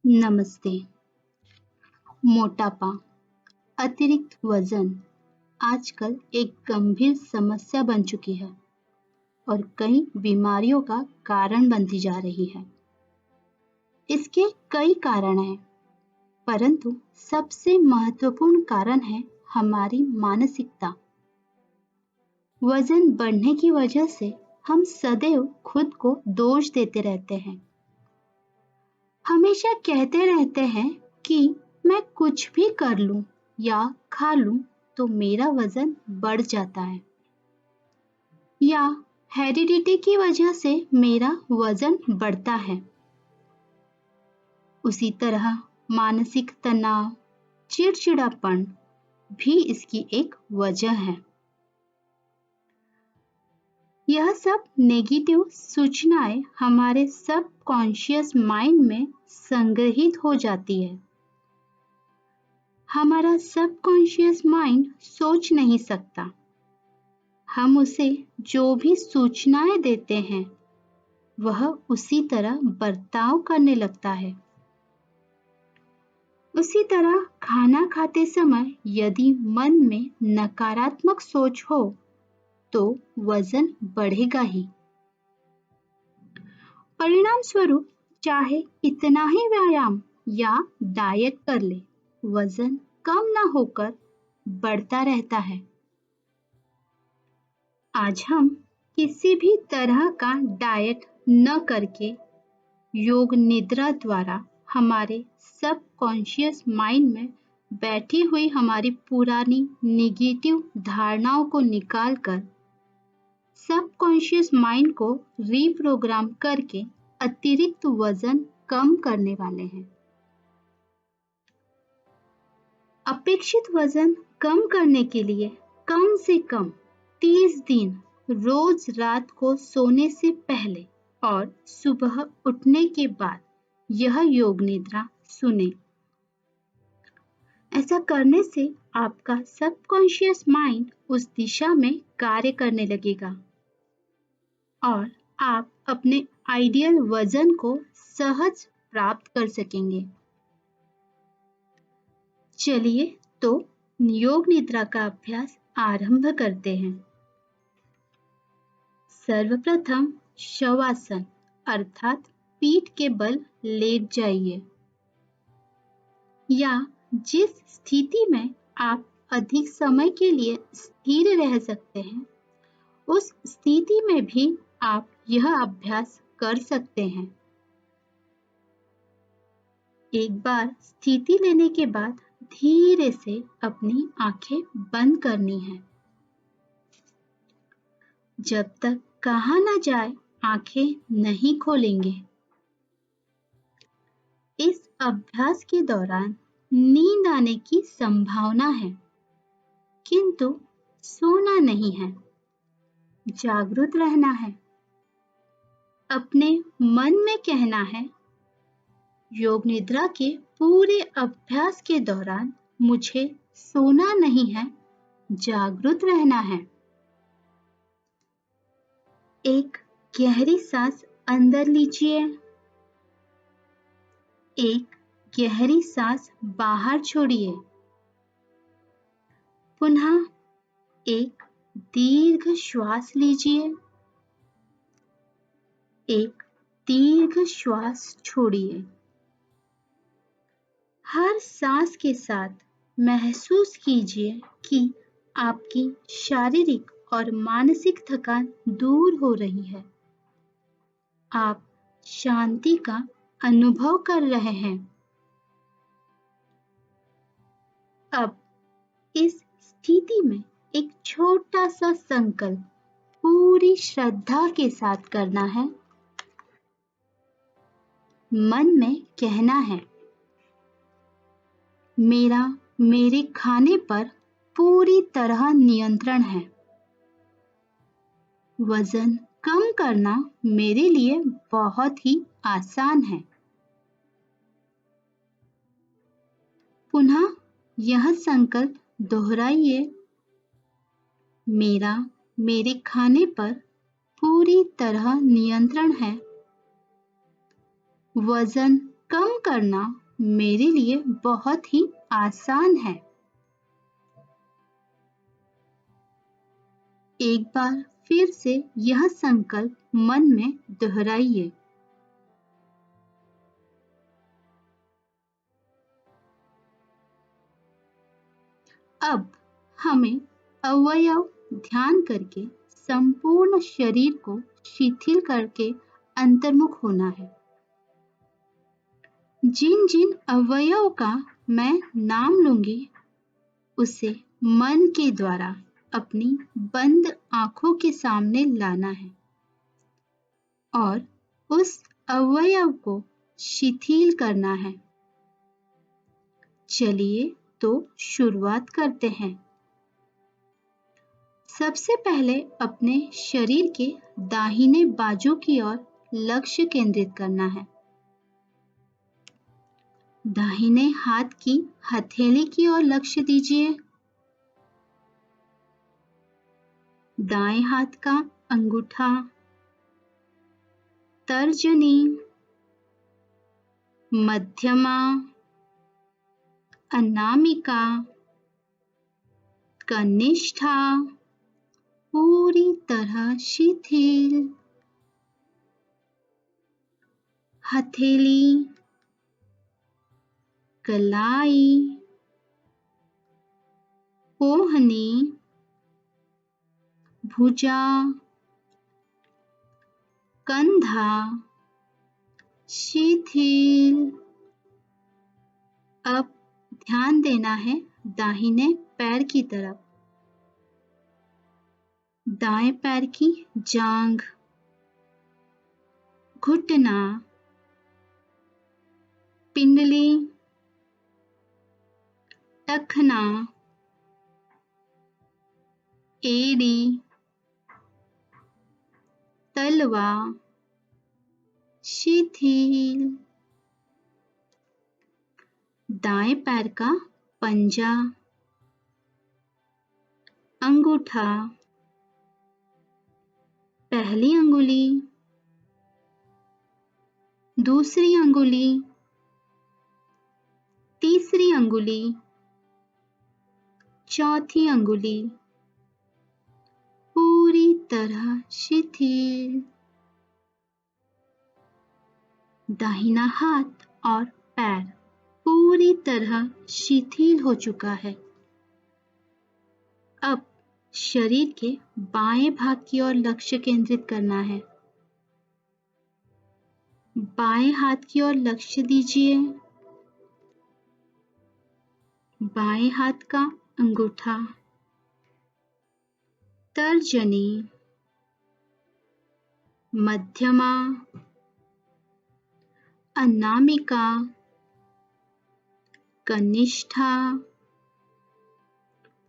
नमस्ते। मोटापा, अतिरिक्त वजन आजकल एक गंभीर समस्या बन चुकी है और कई बीमारियों का कारण बनती जा रही है। इसके कई कारण हैं, परंतु सबसे महत्वपूर्ण कारण है हमारी मानसिकता। वजन बढ़ने की वजह से हम सदैव खुद को दोष देते रहते हैं। हमेशा कहते रहते हैं कि मैं कुछ भी कर लूं या खा लूं तो मेरा वजन बढ़ जाता है, या हेरिडिटी की वजह से मेरा वजन बढ़ता है। उसी तरह मानसिक तनाव, चिड़चिड़ापन भी इसकी एक वजह है। यह सब नेगेटिव सूचनाएं हमारे सबकॉन्शियस माइंड में संग्रहित हो जाती है। हमारा सबकॉन्शियस माइंड सोच नहीं सकता। हम उसे जो भी सूचनाएं देते हैं वह उसी तरह बर्ताव करने लगता है। उसी तरह खाना खाते समय यदि मन में नकारात्मक सोच हो तो वजन बढ़ेगा ही। परिणाम स्वरूप चाहे कितना ही व्यायाम या डाइट कर ले, वजन कम न होकर बढ़ता रहता है। आज हम किसी भी तरह का डाइट न करके योग निद्रा द्वारा हमारे सबकॉन्शियस माइंड में बैठी हुई हमारी पुरानी नेगेटिव धारणाओं को निकालकर सबकॉन्शियस माइंड को रीप्रोग्राम करके अतिरिक्त वजन कम करने वाले हैं। अपेक्षित वजन कम करने के लिए कम से कम 30 दिन रोज रात को सोने से पहले और सुबह उठने के बाद यह योग निद्रा सुने। ऐसा करने से आपका सबकॉन्शियस माइंड उस दिशा में कार्य करने लगेगा और आप अपने आइडियल वजन को सहज प्राप्त कर सकेंगे। चलिए तो योग निद्रा का अभ्यास आरंभ करते हैं। सर्वप्रथम शवासन अर्थात पीठ के बल लेट जाइए, या जिस स्थिति में आप अधिक समय के लिए स्थिर रह सकते हैं उस स्थिति में भी आप यह अभ्यास कर सकते हैं। एक बार स्थिति लेने के बाद धीरे से अपनी आंखें बंद करनी है। जब तक कहा न जाए आंखें नहीं खोलेंगे। इस अभ्यास के दौरान नींद आने की संभावना है, किंतु सोना नहीं है, जागरूक रहना है। अपने मन में कहना है, योग निद्रा के पूरे अभ्यास के दौरान मुझे सोना नहीं है, जागरूक रहना है। एक गहरी सांस अंदर लीजिए, एक गहरी सांस बाहर छोड़िए। पुनः एक दीर्घ श्वास लीजिए, एक दीर्घ श्वास छोड़िए। हर सांस के साथ महसूस कीजिए कि आपकी शारीरिक और मानसिक थकान दूर हो रही है। आप शांति का अनुभव कर रहे हैं। अब इस स्थिति में एक छोटा सा संकल्प पूरी श्रद्धा के साथ करना है। मन में कहना है, मेरा मेरे खाने पर पूरी तरह नियंत्रण है। वजन कम करना मेरे लिए बहुत ही आसान है। पुनः यह संकल्प दोहराइए, मेरा मेरे खाने पर पूरी तरह नियंत्रण है। वजन कम करना मेरे लिए बहुत ही आसान है। एक बार फिर से यह संकल्प मन में दोहराइए। अब हमें अवयव ध्यान करके संपूर्ण शरीर को शिथिल करके अंतर्मुख होना है। जिन जिन अवयव का मैं नाम लूंगी उसे मन के द्वारा अपनी बंद आंखों के सामने लाना है और उस अवयव को शिथिल करना है। चलिए तो शुरुआत करते हैं। सबसे पहले अपने शरीर के दाहिने बाजू की ओर लक्ष्य केंद्रित करना है। दाहिने हाथ की हथेली की ओर लक्ष्य दीजिए। दाएं हाथ का अंगूठा, तर्जनी, मध्यमा, अनामिका, कनिष्ठा पूरी तरह शिथिल। हथेली, कलाई, कोहनी, भुजा, कंधा शिथिल। अब ध्यान देना है दाहिने पैर की तरफ। दाएं पैर की जांघ, घुटना, पिंडली, टखना, एड़ी, तलवा शिथिल। दाएं पैर का पंजा, अंगूठा, पहली अंगुली, दूसरी अंगुली, तीसरी अंगुली, चौथी अंगुली पूरी तरह शिथिल। दाहिना हाथ और पैर पूरी तरह शिथिल हो चुका है। अब शरीर के बाएं भाग की ओर लक्ष्य केंद्रित करना है। बाएं हाथ की ओर लक्ष्य दीजिए। बाएं हाथ का अंगूठा, तर्जनी, मध्यमा, अनामिका, कनिष्ठा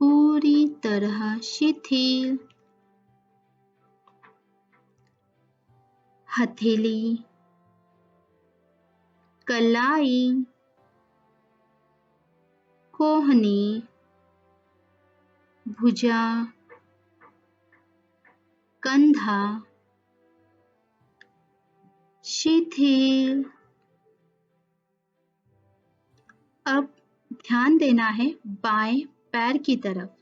पूरी तरह शिथिल। हथेली, कलाई, कोहनी, भुजा, कंधा शिथिल। अब ध्यान देना है बाएं पैर की तरफ।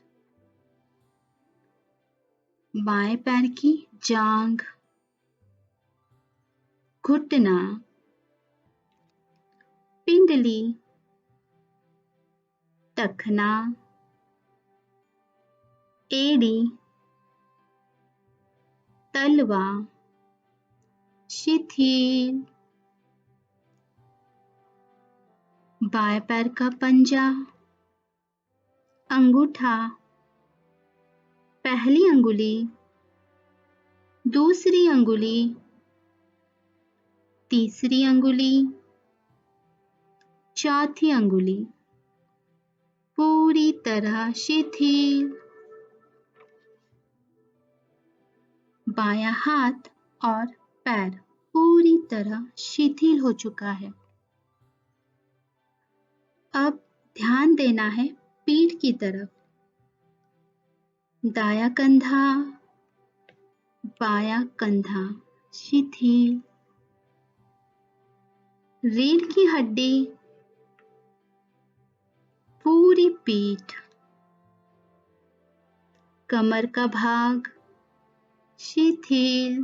बाएं पैर की जांघ, घुटना, पिंडली, टखना, एड़ी, तलवा शिथिल। बाएं पैर का पंजा, अंगूठा, पहली अंगुली, दूसरी अंगुली, तीसरी अंगुली, चौथी अंगुली पूरी तरह शिथिल। बायां हाथ और पैर पूरी तरह शिथिल हो चुका है। अब ध्यान देना है पीठ की तरफ। दायां कंधा, बायां कंधा शिथिल। रीढ़ की हड्डी, पूरी पीठ, कमर का भाग शिथिल।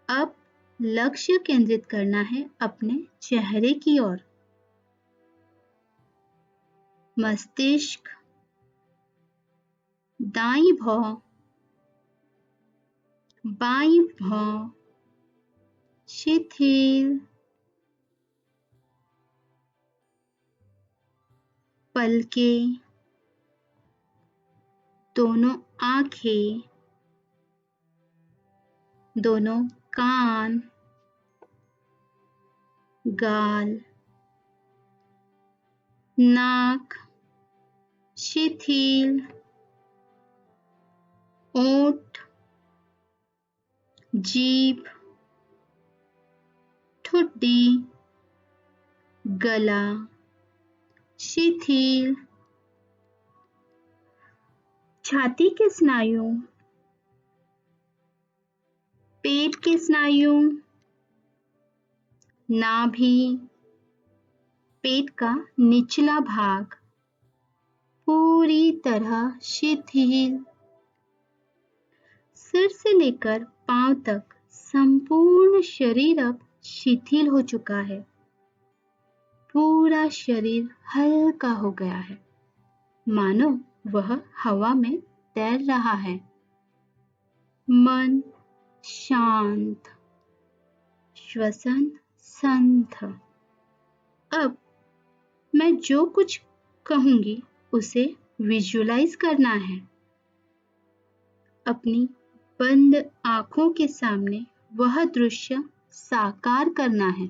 अब लक्ष्य केंद्रित करना है अपने चेहरे की ओर। मस्तिष्क, दाईं भौं, बाईं भौं शिथिल। पलकें, दोनों आंखें, दोनों कान, गाल, नाक शिथिल। ओठ, जीभ, ठुड्डी, गला शिथिल। छाती के स्नायु, पेट के स्नायु, नाभि, पेट का निचला भाग पूरी तरह शिथिल। सिर से लेकर पांव तक संपूर्ण शरीर अब शिथिल हो चुका है। पूरा शरीर हल्का हो गया है, मानो वह हवा में तैर रहा है। मन शांत, श्वसन संथ। अब मैं जो कुछ कहूंगी उसे विजुलाइज करना है। अपनी बंद आंखों के सामने वह दृश्य साकार करना है।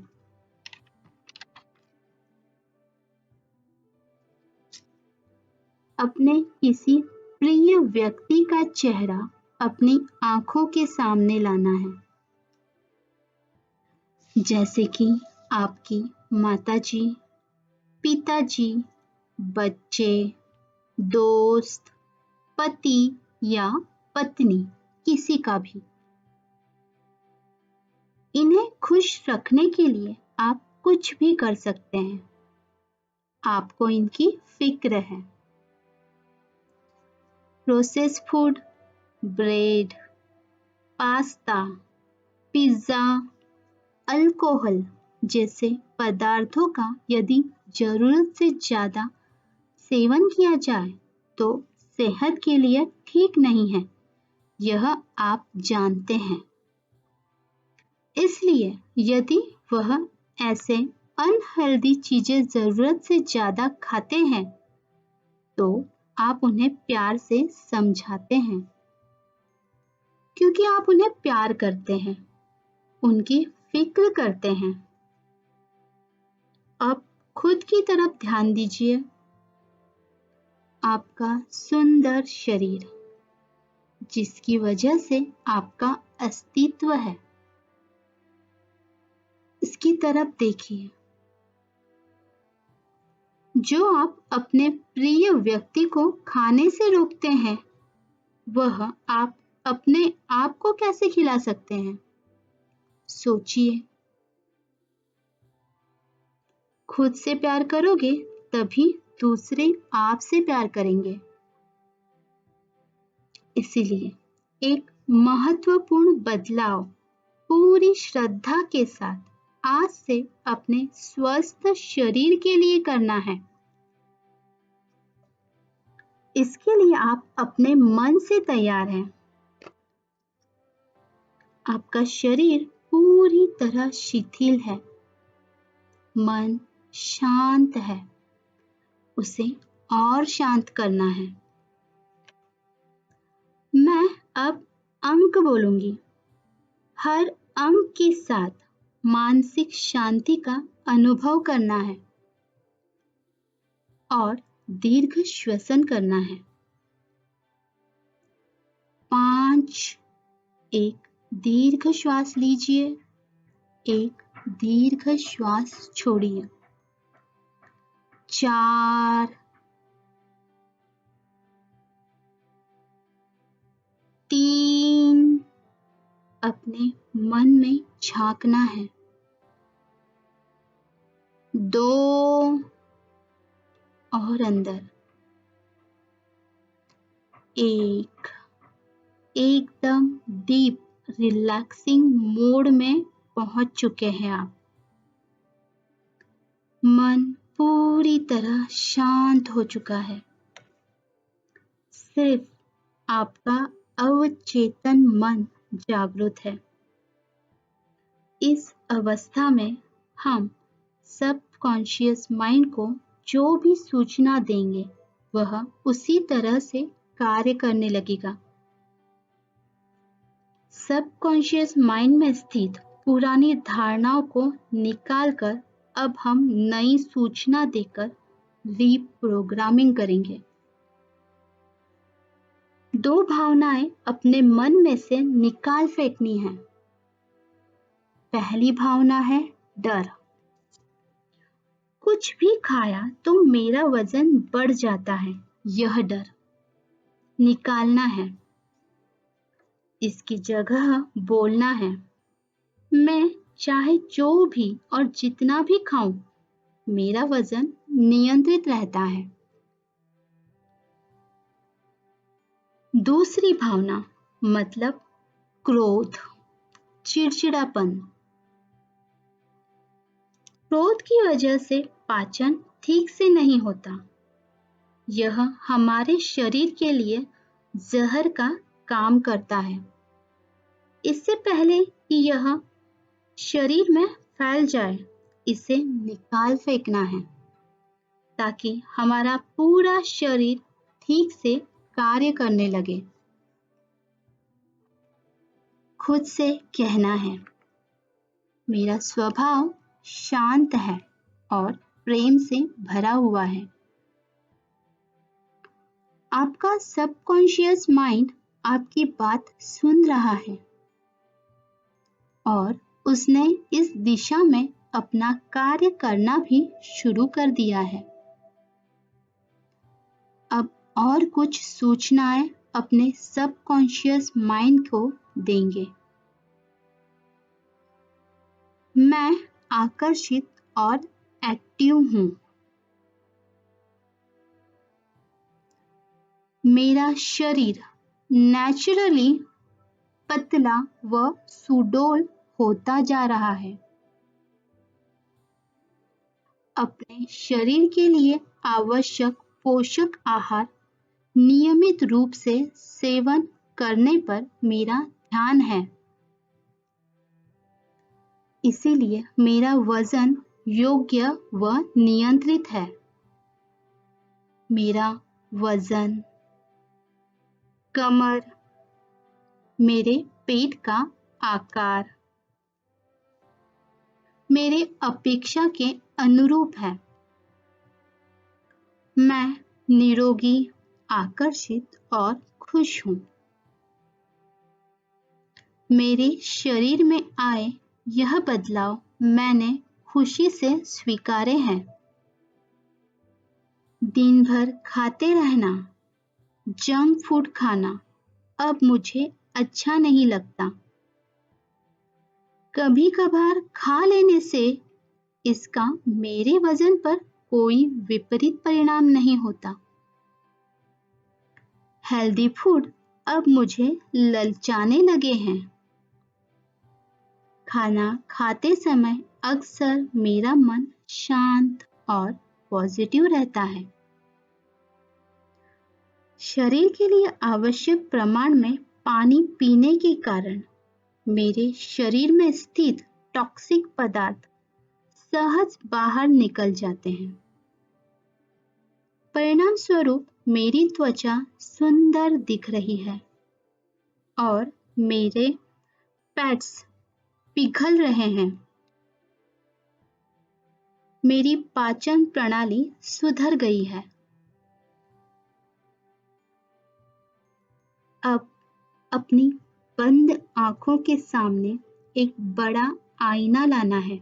अपने किसी प्रिय व्यक्ति का चेहरा अपनी आंखों के सामने लाना है, जैसे कि आपकी माताजी, पिताजी, बच्चे, दोस्त, पति या पत्नी, किसी का भी। इन्हें खुश रखने के लिए आप कुछ भी कर सकते हैं। आपको इनकी फिक्र है। Process food, bread, pasta, pizza, alcohol जैसे पदार्थों का यदि जरूरत से ज्यादा सेवन किया जाए तो सेहत के लिए ठीक नहीं है, यह आप जानते हैं। इसलिए यदि वह ऐसे अनहेल्दी चीजें जरूरत से ज्यादा खाते हैं तो आप उन्हें प्यार से समझाते हैं, क्योंकि आप उन्हें प्यार करते हैं, उनकी फिक्र करते हैं। अब खुद की तरफ ध्यान दीजिए। आपका सुंदर शरीर, जिसकी वजह से आपका अस्तित्व है, इसकी तरफ देखिए। जो आप अपने प्रिय व्यक्ति को खाने से रोकते हैं, वह आप अपने आप को कैसे खिला सकते हैं? सोचिए। खुद से प्यार करोगे तभी दूसरे आपसे प्यार करेंगे। इसीलिए एक महत्वपूर्ण बदलाव पूरी श्रद्धा के साथ आज से अपने स्वस्थ शरीर के लिए करना है। इसके लिए आप अपने मन से तैयार हैं। आपका शरीर पूरी तरह शिथिल है, मन शांत है, उसे और शांत करना है। मैं अब अंक बोलूंगी। हर अंक के साथ मानसिक शांति का अनुभव करना है और दीर्घ श्वसन करना है। 5, एक दीर्घ श्वास लीजिए, एक दीर्घ श्वास छोड़िए। 4, 3, अपने मन में झांकना है। 2 और अंदर 1। एकदम डीप रिलैक्सिंग मोड में पहुंच चुके हैं आप। मन पूरी तरह शांत हो चुका है। सिर्फ आपका अवचेतन मन जागृत है। इस अवस्था में हम सबकॉन्शियस माइंड को जो भी सूचना देंगे वह उसी तरह से कार्य करने लगेगा। सबकॉन्शियस माइंड में स्थित पुरानी धारणाओं को निकालकर अब हम नई सूचना देकर रीप्रोग्रामिंग करेंगे। 2 भावनाएं अपने मन में से निकाल फेंकनी है। पहली भावना है डर। कुछ भी खाया तो मेरा वजन बढ़ जाता है, यह डर निकालना है। इसकी जगह बोलना है, मैं चाहे जो भी और जितना भी खाऊं, मेरा वजन नियंत्रित रहता है। दूसरी भावना मतलब क्रोध, चिड़चिड़ापन। क्रोध की वजह से पाचन ठीक से नहीं होता। यह हमारे शरीर के लिए जहर का काम करता है। इससे पहले कि यह शरीर में फैल जाए, इसे निकाल फेंकना है ताकि हमारा पूरा शरीर ठीक से कार्य करने लगे। खुद से कहना है, मेरा स्वभाव शांत है और प्रेम से भरा हुआ है। आपका सबकॉन्शियस माइंड आपकी बात सुन रहा है और उसने इस दिशा में अपना कार्य करना भी शुरू कर दिया है। अब और कुछ सूचनाएं अपने सबकॉन्शियस माइंड को देंगे। मैं आकर्षित और एक्टिव हूँ। मेरा शरीर नेचुरली पतला व सुडौल होता जा रहा है। अपने शरीर के लिए आवश्यक पोषक आहार नियमित रूप से सेवन करने पर मेरा ध्यान है। इसीलिए मेरा वजन योग्य व नियंत्रित है। मेरा वजन, कमर, मेरे पेट का आकार मेरे अपेक्षा के अनुरूप है। मैं निरोगी, आकर्षित और खुश हूँ। मेरे शरीर में आए यह बदलाव मैंने खुशी से स्वीकारे हैं। दिन भर खाते रहना, जंक फूड खाना अब मुझे अच्छा नहीं लगता। कभी कभार खा लेने से इसका मेरे वजन पर कोई विपरीत परिणाम नहीं होता। हेल्दी फूड अब मुझे ललचाने लगे हैं। खाना खाते समय अक्सर मेरा मन शांत और पॉजिटिव रहता है। शरीर के लिए आवश्यक प्रमाण में पानी पीने के कारण मेरे शरीर में स्थित टॉक्सिक पदार्थ सहज बाहर निकल जाते हैं। परिणाम स्वरूप मेरी त्वचा सुंदर दिख रही है और मेरे पैट्स पिघल रहे हैं। मेरी पाचन प्रणाली सुधर गई है। अब अपनी बंद आंखों के सामने एक बड़ा आईना लाना है।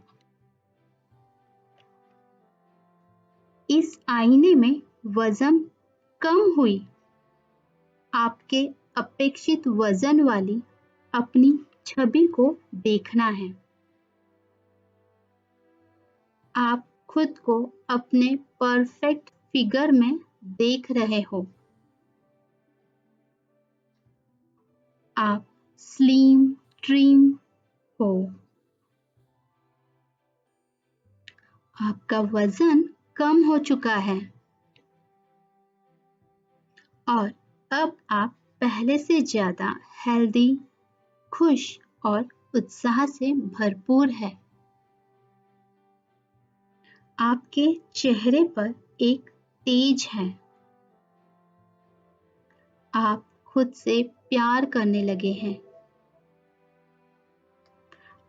इस आईने में वजन कम हुई आपके अपेक्षित वजन वाली अपनी छवि को देखना है। आप खुद को अपने परफेक्ट फिगर में देख रहे हो। आप स्लिम ट्रिम हो। आपका वजन कम हो चुका है और अब आप पहले से ज्यादा हेल्दी, खुश और उत्साह से भरपूर है। आपके चेहरे पर एक तेज है। आप खुद से प्यार करने लगे हैं।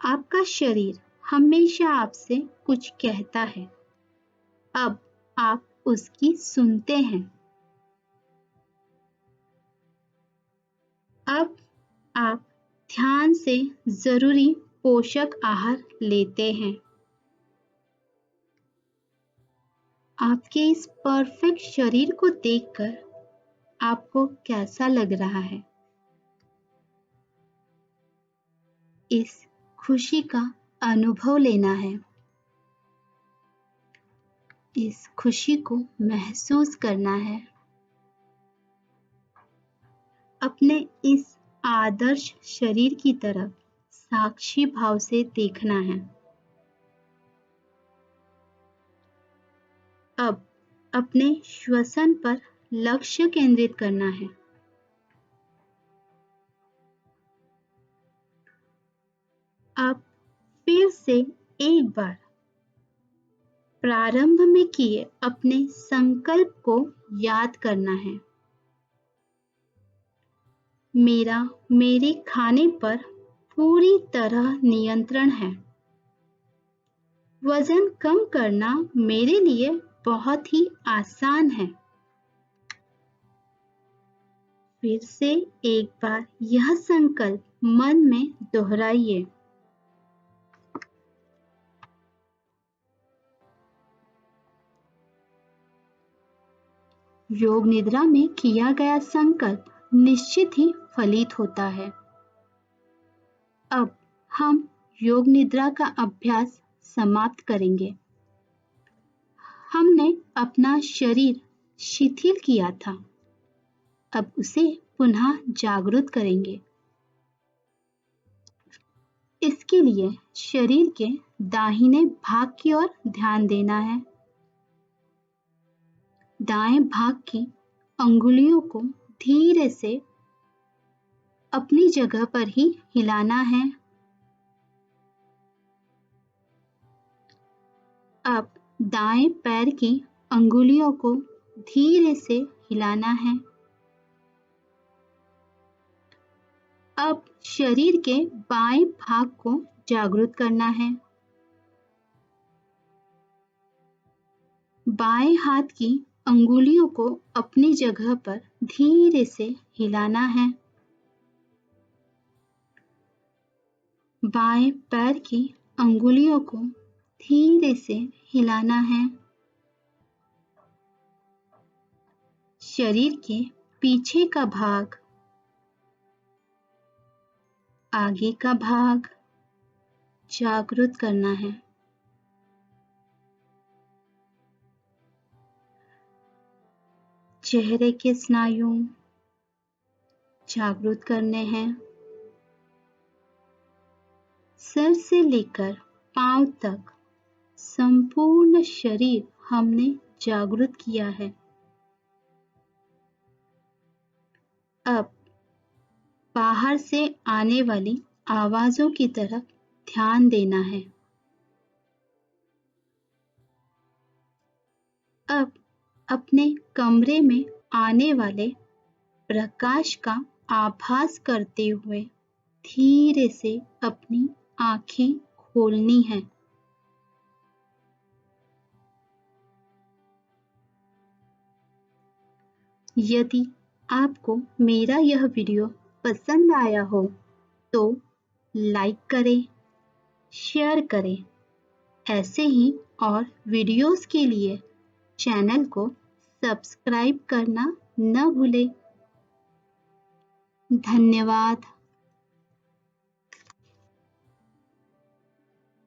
आपका शरीर हमेशा आपसे कुछ कहता है। अब आप उसकी सुनते हैं। अब आप ध्यान से जरूरी पोषक आहार लेते हैं। आपके इस परफेक्ट शरीर को देखकर आपको कैसा लग रहा है? इस खुशी का अनुभव लेना है। इस खुशी को महसूस करना है। अपने इस आदर्श शरीर की तरफ साक्षी भाव से देखना है। अब अपने श्वसन पर लक्ष्य केंद्रित करना है। अब फिर से एक बार प्रारंभ में किए अपने संकल्प को याद करना है। मेरा मेरे खाने पर पूरी तरह नियंत्रण है। वजन कम करना मेरे लिए बहुत ही आसान है। फिर से एक बार यह संकल्प मन में दोहराइए। योग निद्रा में किया गया संकल्प निश्चित ही फलित होता है। अब हम योग निद्रा का अभ्यास समाप्त करेंगे। हमने अपना शरीर शिथिल किया था। अब उसे पुनः जागृत करेंगे। इसके लिए शरीर के दाहिने भाग की ओर ध्यान देना है। दाएं भाग की अंगुलियों को धीरे से अपनी जगह पर ही हिलाना है। अब दाएं पैर की अंगुलियों को धीरे से हिलाना है। अब शरीर के बाएं भाग को जागृत करना है। बाएं हाथ की अंगुलियों को अपनी जगह पर धीरे से हिलाना है। बाएं पैर की अंगुलियों को धीरे से हिलाना है। शरीर के पीछे का भाग, आगे का भाग जागृत करना है। चेहरे के स्नायु जागृत करने हैं। सर से लेकर पांव तक संपूर्ण शरीर हमने जागृत किया है। अब बाहर से आने वाली आवाजों की तरफ ध्यान देना है। अब अपने कमरे में आने वाले प्रकाश का आभास करते हुए धीरे से अपनी आंखें खोलनी है। यदि आपको मेरा यह वीडियो पसंद आया हो तो लाइक करें, शेयर करें। ऐसे ही और वीडियोस के लिए चैनल को सब्सक्राइब करना न भूलें। धन्यवाद।